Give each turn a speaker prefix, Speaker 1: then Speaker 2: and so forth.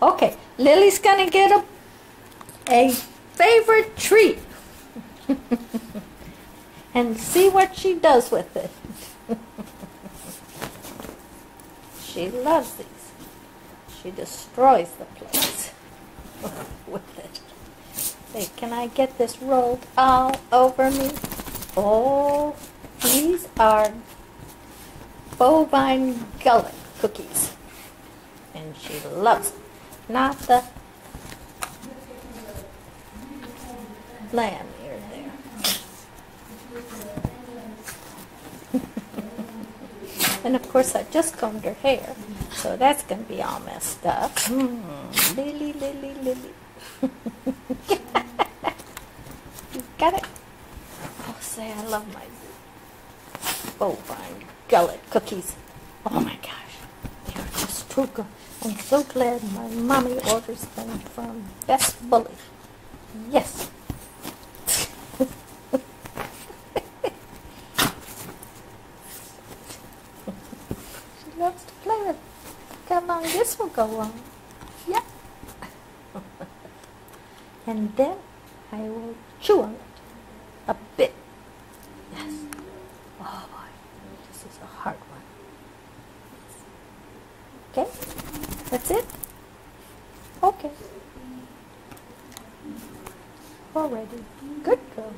Speaker 1: Okay, Lily's gonna get a favorite treat. And see what she does with it. She loves these. She destroys the place with it. Hey, can I get this rolled all over me? Oh, these are bovine gullet cookies. And she loves them. Not the lamb ear there. And of course I just combed her hair, so that's going to be all messed up. Lily, Lily, Lily. You got it? Oh, say I love my bovine gullet cookies. Oh my gosh, they are just too good. I'm so glad my mommy orders them from Best Bully. Yes. She loves to play with it. Look how long this will go on. Yeah. And then I will chew on it a bit. Yes. Oh boy, this is a hard one. Okay, that's it? Okay. Already. Good girl.